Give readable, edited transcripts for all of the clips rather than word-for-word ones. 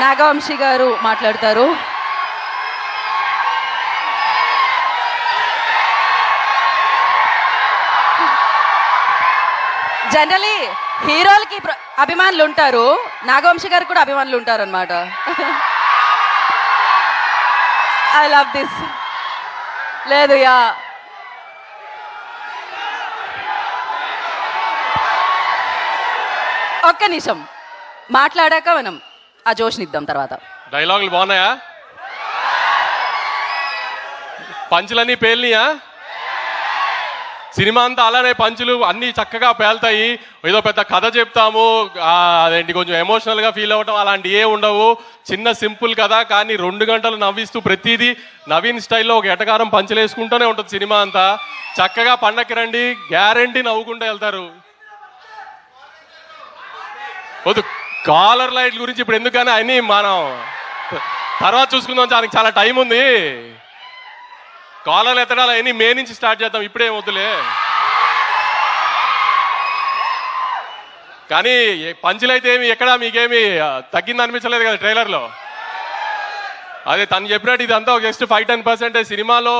నాగవంశీ గారు మాట్లాడతారు. జనరలీ హీరోలకి అభిమానులు ఉంటారు, నాగవంశీ గారికి కూడా అభిమానులు ఉంటారు అనమాట. I love this. లేదు యా ఒక్క నిమిషం మాట్లాడాక మనం ఆ జోష్నిద్దాం. తర్వాత డైలాగులు బాగున్నాయా? పంచులన్నీ పేలినాయా? సినిమా అంతా అలానే పంచులు అన్నీ చక్కగా పేలుతాయి. ఏదో పెద్ద కథ చెప్తాము, అదేంటి కొంచెం ఎమోషనల్గా ఫీల్ అవ్వటం అలాంటి ఏ ఉండవు. చిన్న సింపుల్ కథ, కానీ 2 గంటలు నవ్విస్తూ ప్రతిదీ నవీన్ స్టైల్లో ఒక ఎటకారం పంచులేసుకుంటూనే ఉంటుంది సినిమా అంతా. చక్కగా పండక్కి రండి, గ్యారంటీ నవ్వుకుంటూ వెళ్తారు. వద్దు, కాలర్ లైట్ గురించి ఇప్పుడు ఎందుకని అన్నీ మనం తర్వాత చూసుకుందాం, దానికి చాలా టైం ఉంది. కాలర్లు ఎత్తడాలు అవన్నీ మే నుంచి స్టార్ట్ చేద్దాం, ఇప్పుడేం వద్దులే. కానీ పంచులైతే ఏమి ఎక్కడా మీకేమి తగ్గింది అనిపించలేదు కదా ట్రైలర్లో. అదే తను చెప్పినట్టు ఇదంతా ఒక జస్ట్ 5-10% సినిమాలో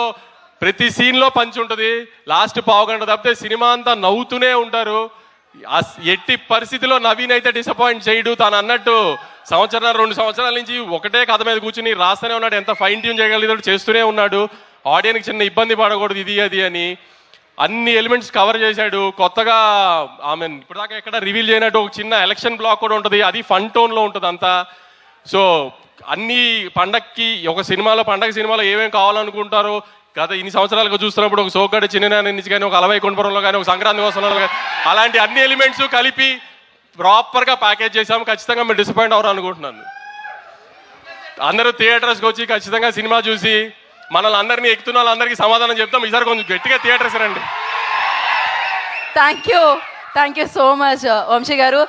ప్రతి సీన్లో పంచి ఉంటుంది. లాస్ట్ పావుగంట తప్పితే సినిమా అంతా నవ్వుతూనే ఉంటారు. ఎట్టి పరిస్థితిలో నవీన్ అయితే డిసప్పాయింట్ చేయడు. తాను అన్నట్టు 1-2 సంవత్సరాల నుంచి ఒకటే కథ మీద కూర్చుని రాస్తూనే ఉన్నాడు. ఎంత ఫైన్ ట్యూన్ చేయగలిగాడు చేస్తూనే ఉన్నాడు. ఆడియన్కి చిన్న ఇబ్బంది పడకూడదు ఇది అది అని అన్ని ఎలిమెంట్స్ కవర్ చేశాడు. కొత్తగా ఆమె ఇప్పటిదాకా ఎక్కడ రివీల్ చేయనట్టు ఒక చిన్న ఎలక్షన్ బ్లాక్ కూడా ఉంటుంది, అది ఫన్ టోన్లో ఉంటుంది అంతా. సో అన్ని పండక్కి ఒక సినిమాలో పండగ సినిమాలో ఏమేమి కావాలనుకుంటారో గత ఇన్ని సంవత్సరాలుగా చూస్తున్నప్పుడు ఒక సోగ్గాడి చిన్న నుంచి కానీ ఒక అలవై కుండపురంలో కానీ ఒక సంక్రాంతి కోసంలో కానీ అలాంటి అన్ని ఎలిమెంట్స్ కలిపి ప్రాపర్గా ప్యాకేజ్ చేసాము. ఖచ్చితంగా మీరు డిసప్పాయింట్ అవ్వరు అనుకుంటున్నాను. అందరూ థియేటర్స్కి వచ్చి ఖచ్చితంగా సినిమా చూసి మనల్ని అందరినీ ఎక్కుతున్న వాళ్ళందరికీ సమాధానం చెప్తాం. ఈసారి కొంచెం గట్టిగా థియేటర్స్ రండి. Thank you so much Vamshi గారు.